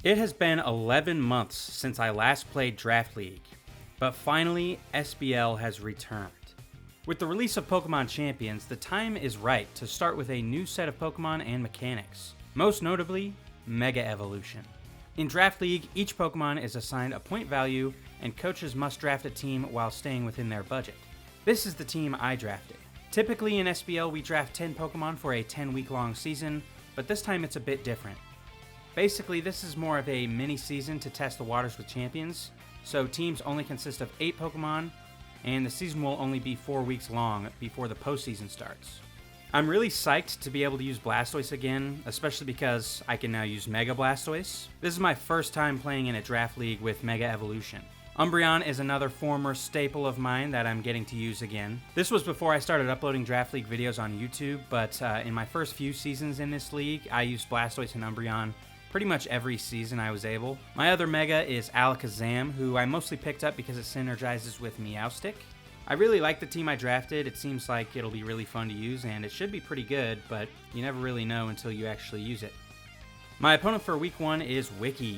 It has been 11 months since I last played Draft League, but finally SBL has returned. With the release of Pokemon Champions, the time is right to start with a new set of Pokemon and mechanics, most notably Mega Evolution. In Draft League, each Pokemon is assigned a point value and coaches must draft a team while staying within their budget. This is the team I drafted. Typically in SBL we draft 10 Pokemon for a 10-week long season, but this time it's a bit different. Basically, this is more of a mini-season to test the waters with champions, so teams only consist of 8 Pokemon, and the season will only be 4 weeks long before the postseason starts. I'm really psyched to be able to use Blastoise again, especially because I can now use Mega Blastoise. This is my first time playing in a Draft League with Mega Evolution. Umbreon is another former staple of mine that I'm getting to use again. This was before I started uploading Draft League videos on YouTube, but in my first few seasons in this league, I used Blastoise and Umbreon pretty much every season I was able. My other Mega is Alakazam, who I mostly picked up because it synergizes with Meowstic. I really like the team I drafted. It seems like it'll be really fun to use, and it should be pretty good, but you never really know until you actually use it. My opponent for Week 1 is Wyki.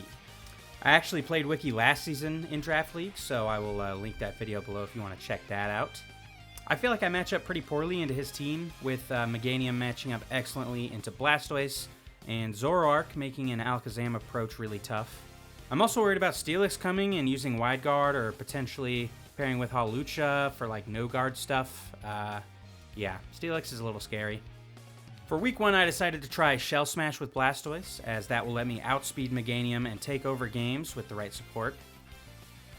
I actually played Wyki last season in Draft League, so I will link that video below if you want to check that out. I feel like I match up pretty poorly into his team, with Meganium matching up excellently into Blastoise, and Zoroark making an Alakazam approach really tough. I'm also worried about Steelix coming and using Wide Guard, or potentially pairing with Hawlucha for like no guard stuff. Yeah, Steelix is a little scary. For Week 1, I decided to try Shell Smash with Blastoise, as that will let me outspeed Meganium and take over games with the right support.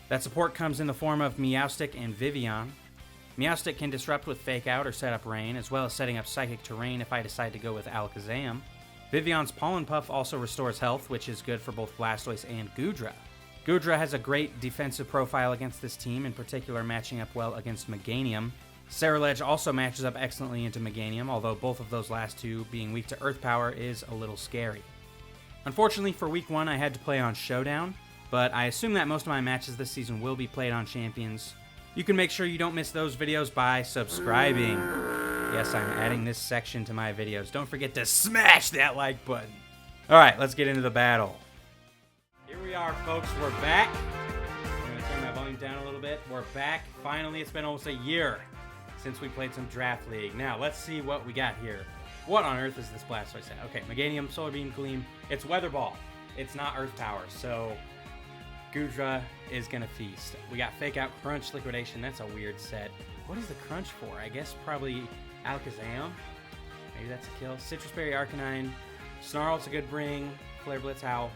That support comes in the form of Meowstic and Vivillon. Meowstic can disrupt with Fake Out or set up Rain, as well as setting up Psychic Terrain if I decide to go with Alakazam. Vivillon's Pollen Puff also restores health, which is good for both Blastoise and Goodra. Goodra has a great defensive profile against this team, in particular matching up well against Meganium. Ceruledge also matches up excellently into Meganium, although both of those last two being weak to Earth Power is a little scary. Unfortunately for Week 1 I had to play on Showdown, but I assume that most of my matches this season will be played on Champions. You can make sure you don't miss those videos by subscribing. Yes, I'm adding this section to my videos. Don't forget to smash that like button. Alright, let's get into the battle. Here we are, folks. We're back. I'm going to turn my volume down a little bit. We're back. Finally, it's been almost a year since we played some Draft League. Now, let's see what we got here. What on earth is this Blastoise at? Okay, Meganium, Solar Beam, Gleam. It's Weather Ball. It's not Earth Power, so Goodra is going to feast. We got Fake Out, Crunch, Liquidation. That's a weird set. What is the Crunch for? I guess probably Alakazam. Maybe that's a kill. Citrus Berry, Arcanine. Snarl's a good bring. Flare Blitz, Howl.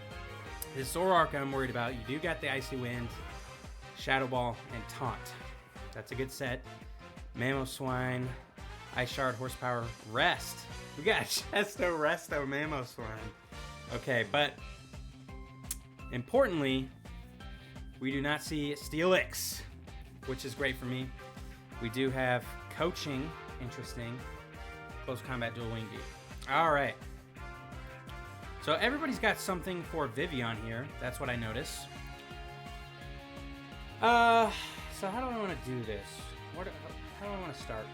This Zoroark I'm worried about. You do got the Icy Wind, Shadow Ball, and Taunt. That's a good set. Mamoswine, Ice Shard, Horsepower, Rest. We got Chesto, Resto, Mamoswine. Okay, but importantly, we do not see Steelix, which is great for me. We do have Coaching, interesting. Close Combat, Dual Wing Beat. Alright. So everybody's got something for Vivillon here. That's what I notice. So how do I want to do this? How do I want to start?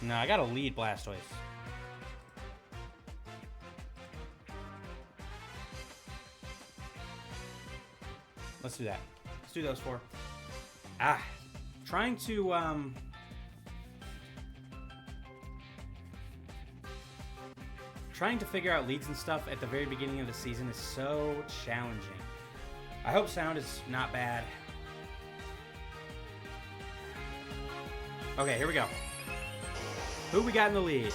No, I gotta lead Blastoise. Let's do that. Let's do those 4. Trying to figure out leads and stuff at the very beginning of the season is so challenging. I hope sound is not bad. Okay, here we go. Who we got in the lead?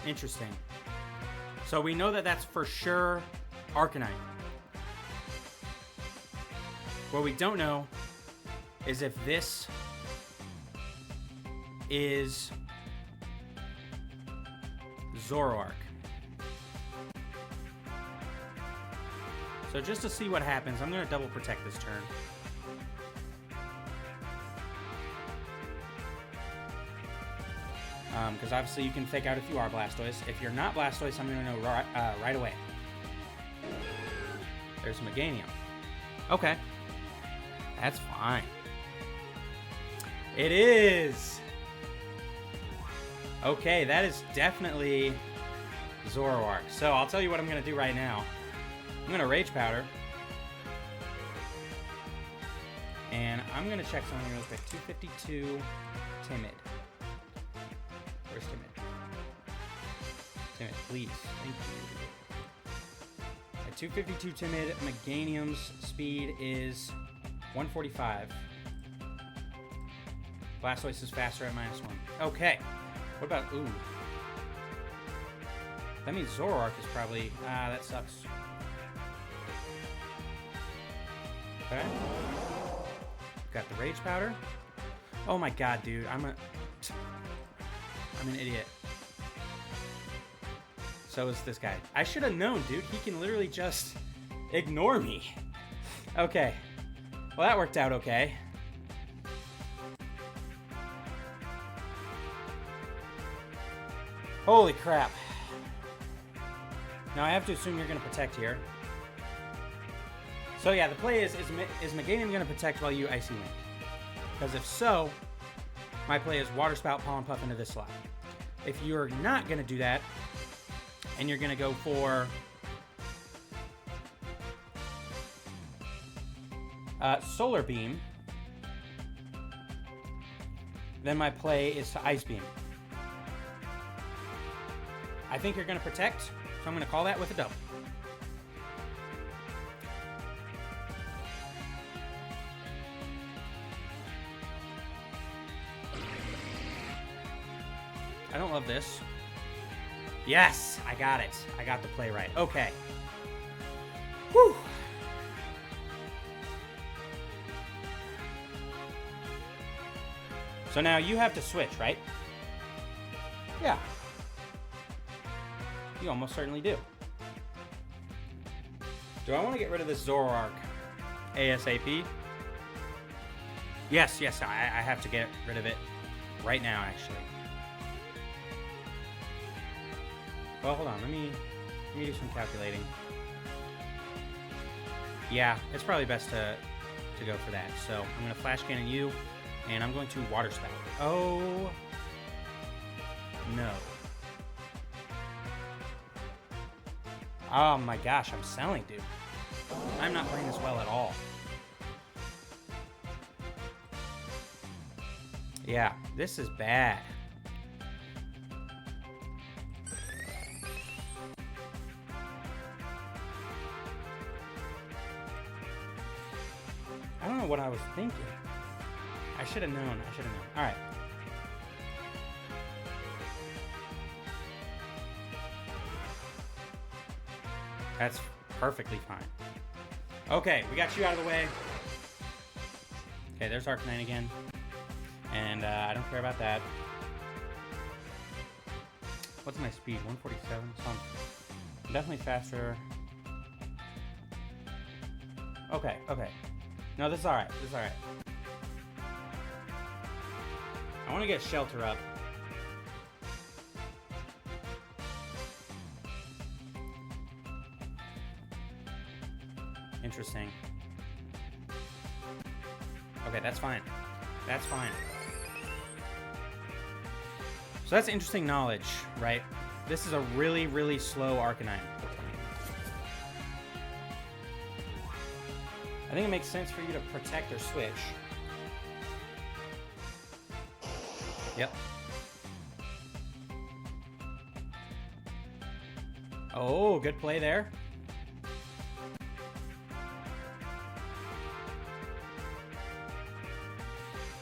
Interesting. So we know that that's for sure Arcanine. What we don't know is if this is Zoroark. So just to see what happens, I'm going to double protect this turn. Because obviously you can Fake Out if you are Blastoise. If you're not Blastoise, I'm going to know right away. There's Meganium. Okay. That's fine. It is! Okay, that is definitely Zoroark. So I'll tell you what I'm going to do right now. I'm going to Rage Powder. And I'm going to check something real quick. 252 Timid. Where's Timid? Timid, please. Thank you. At 252 Timid, Meganium's speed is 145. Blastoise is faster at -1. Okay. What about... Ooh. That means Zoroark is probably... that sucks. Okay. Got the Rage Powder. Oh my god, dude. I'm an idiot. So is this guy. I should have known, dude. He can literally just ignore me. Okay. Well, that worked out okay. Holy crap. Now I have to assume you're going to protect here. So yeah, the play is Meganium going to protect while you Icy Wind? Because if so, my play is Water Spout, Pollen Puff into this slot. If you're not going to do that, and you're going to go for Solar Beam, then my play is to Ice Beam. I think you're going to protect, so I'm going to call that with a double. I don't love this. Yes, I got it. I got the play right. Okay. Whew. So now you have to switch, right? Yeah. You almost certainly do. Do I want to get rid of this Zoroark ASAP? Yes, I have to get rid of it right now, actually. Well, hold on. Let me do some calculating. Yeah, it's probably best to go for that. So I'm going to Flash Cannon you, and I'm going to Water Spout. Oh, no. Oh my gosh, I'm selling, dude. I'm not playing this well at all. Yeah, this is bad. I don't know what I was thinking. I should have known. All right. That's perfectly fine. Okay, we got you out of the way. Okay, there's Arcanine again. And I don't care about that. What's my speed? 147? So I'm definitely faster. Okay. No, this is alright. I want to get Shelter up. Interesting. Okay, that's fine. So that's interesting knowledge, right? This is a really, really slow Arcanine. I think it makes sense for you to protect or switch. Yep. Oh, good play there.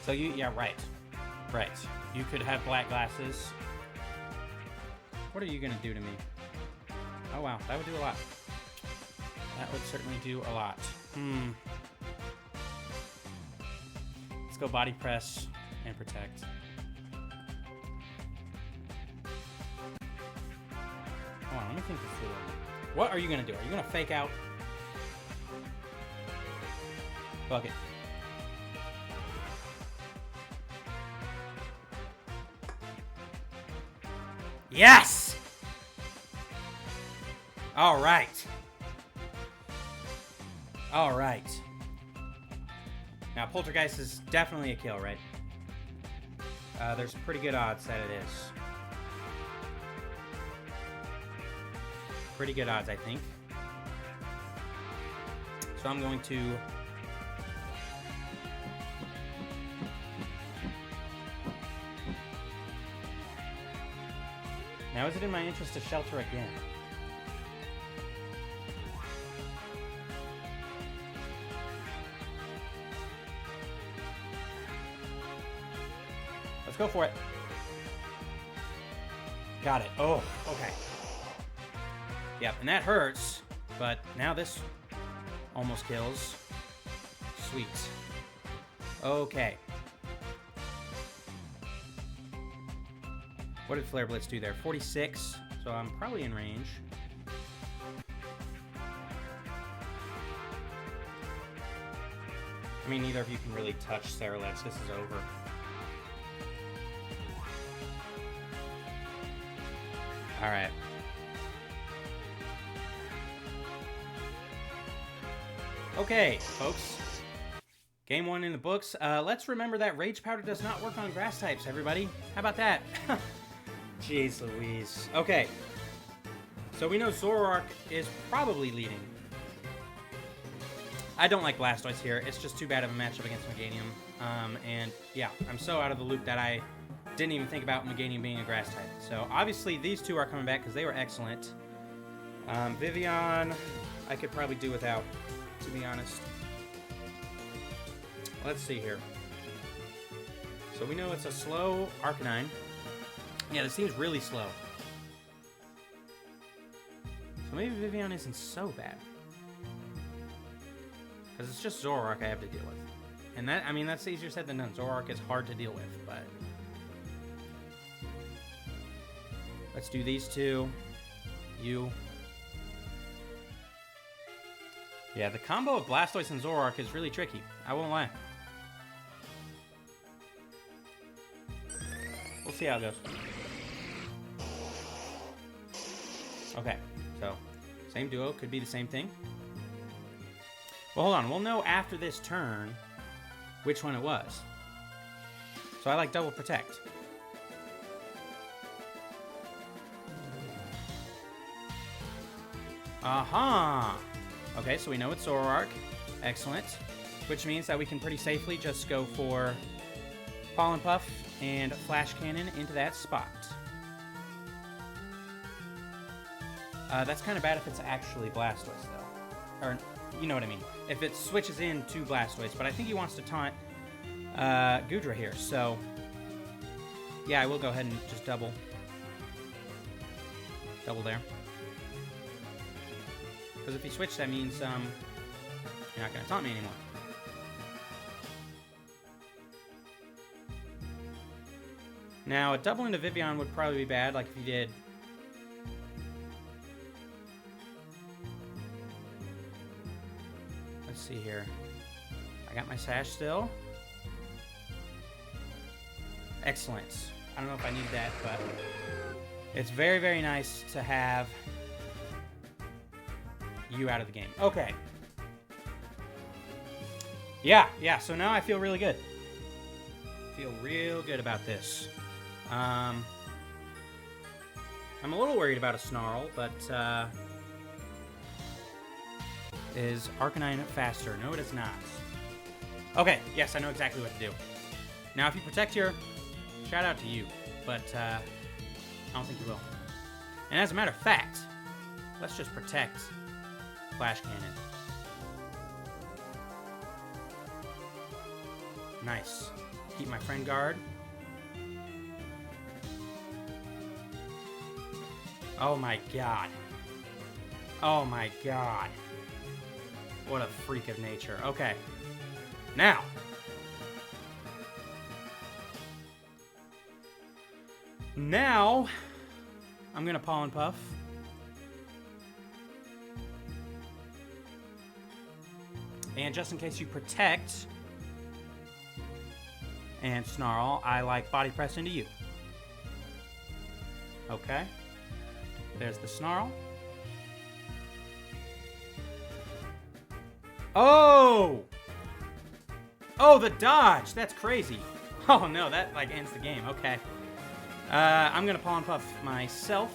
So yeah, right. You could have black glasses. What are you gonna do to me? Oh wow, that would do a lot. That would certainly do a lot. Let's go Body Press and Protect. Hold on, let me think this through. What are you gonna do? Are you gonna fake out? Bucket. Yes! All right. Now, Poltergeist is definitely a kill, right? There's pretty good odds that it is. Pretty good odds, I think. So I'm going to... Now, is it in my interest to shelter again? Let's go for it. Got it. Oh, okay. Yep, and that hurts, but now this almost kills. Sweet. Okay. What did Flare Blitz do there? 46, so I'm probably in range. I mean, neither of you can really touch Ceralex. This is over. All right. Okay, folks. Game 1 in the books. Let's remember that Rage Powder does not work on grass types, everybody. How about that? Jeez Louise. Okay. So we know Zoroark is probably leading. I don't like Blastoise here. It's just too bad of a matchup against Meganium. And yeah, I'm so out of the loop that I didn't even think about Meganium being a grass type. So obviously these two are coming back because they were excellent. Vivian, I could probably do without, to be honest. Let's see here. So we know it's a slow Arcanine. Yeah, this seems really slow. So maybe Vivian isn't so bad. Because it's just Zoroark I have to deal with. And that, I mean, that's easier said than done. Zoroark is hard to deal with, but... Let's do these two. You. Yeah, the combo of Blastoise and Zoroark is really tricky. I won't lie. We'll see how it goes. Okay, so same duo, could be the same thing. Well, hold on. We'll know after this turn which one it was. So I like double protect. Aha! Okay, so we know it's Zoroark. Excellent. Which means that we can pretty safely just go for Pollen Puff and Flash Cannon into that spot. That's kind of bad if it's actually Blastoise, though. Or, you know what I mean. If it switches into Blastoise, but I think he wants to taunt Goodra here, so... Yeah, I will go ahead and just double. Double there. Because if he switched, that means you're not going to taunt me anymore. Now, a double into Vivian would probably be bad, like if you did... Let's see here. I got my Sash still. Excellent. I don't know if I need that, but it's very, very nice to have you out of the game. Okay. Yeah, so now I feel really good. Feel real good about this. I'm a little worried about a Snarl, but is Arcanine faster? No, it is not. Okay, yes, I know exactly what to do. Now, if you protect here, shout out to you, but I don't think you will. And as a matter of fact, let's just protect Flash Cannon. Nice. Keep my friend guard. Oh my god. Oh my god. What a freak of nature. Okay. Now. I'm gonna Pollen Puff. And just in case you protect and Snarl, I like Body Press into you. Okay. There's the Snarl. Oh! Oh, the dodge! That's crazy. Oh no, that like ends the game. Okay. I'm gonna Pollen Puff myself.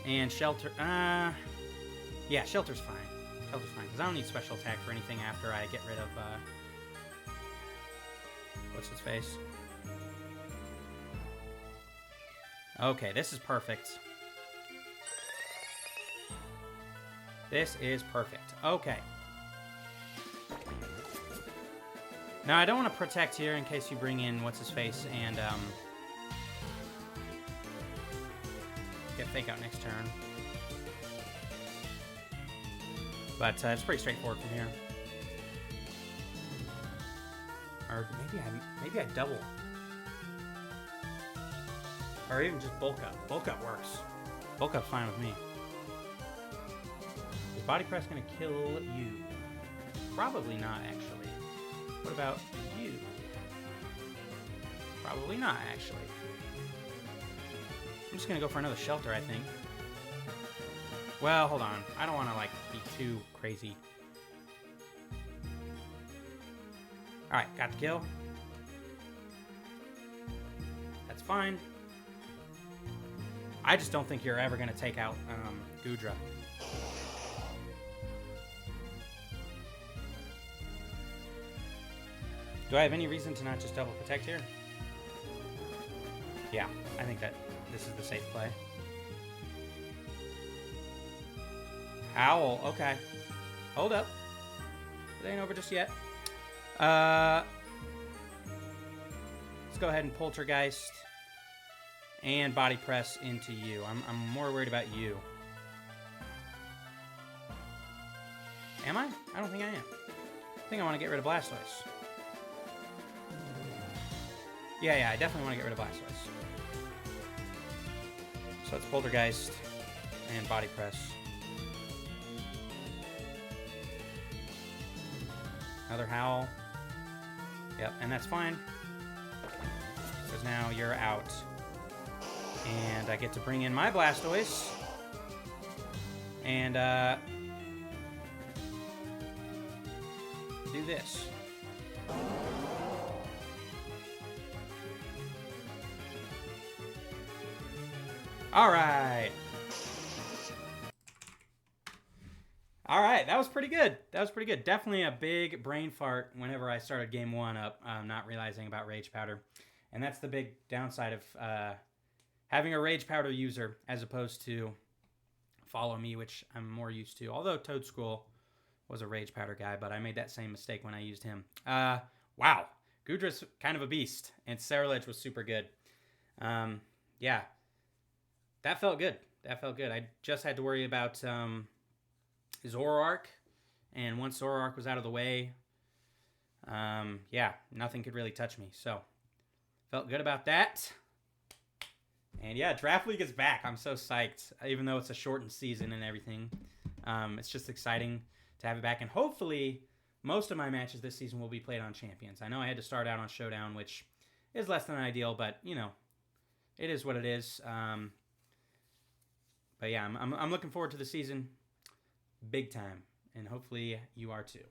And Shelter, yeah, Shelter's fine. Shelter's fine, because I don't need special attack for anything after I get rid of, what's his face? Okay, this is perfect. This is perfect. Okay. Now, I don't want to protect here in case you bring in what's-his-face and, get Fake Out next turn. But it's pretty straightforward from here. Or maybe I double. Or even just bulk up. Bulk up works. Bulk up's fine with me. Is Body Press gonna kill you? Probably not, actually. What about you? Probably not, actually. I'm just gonna go for another Shelter, I think. Well, hold on. I don't want to, like, be too crazy. Alright, got the kill. That's fine. I just don't think you're ever going to take out Goodra. Do I have any reason to not just double protect here? Yeah, I think that this is the safe play. Owl, okay. Hold up. It ain't over just yet. Let's go ahead and Poltergeist and Body Press into you. I'm more worried about you. Am I? I don't think I am. I think I want to get rid of Blastoise. Yeah, I definitely want to get rid of Blastoise. So it's Poltergeist and Body Press. Another Howl. Yep, and that's fine. Because now you're out. And I get to bring in my Blastoise. And, do this. Alright. Alright, that was pretty good. That was pretty good. Definitely a big brain fart whenever I started game one up, not realizing about Rage Powder. And that's the big downside of having a Rage Powder user as opposed to Follow Me, which I'm more used to. Although Toad School was a Rage Powder guy, but I made that same mistake when I used him. Wow. Goodra's kind of a beast, and Cerulege was super good. Yeah. That felt good. That felt good. I just had to worry about Zoroark, and once Zoroark was out of the way, yeah, nothing could really touch me. So, felt good about that. And yeah, Draft League is back. I'm so psyched, even though it's a shortened season and everything. It's just exciting to have it back, and hopefully most of my matches this season will be played on Champions. I know I had to start out on Showdown, which is less than ideal, but, you know, it is what it is. But yeah, I'm looking forward to the season big time, and hopefully you are too.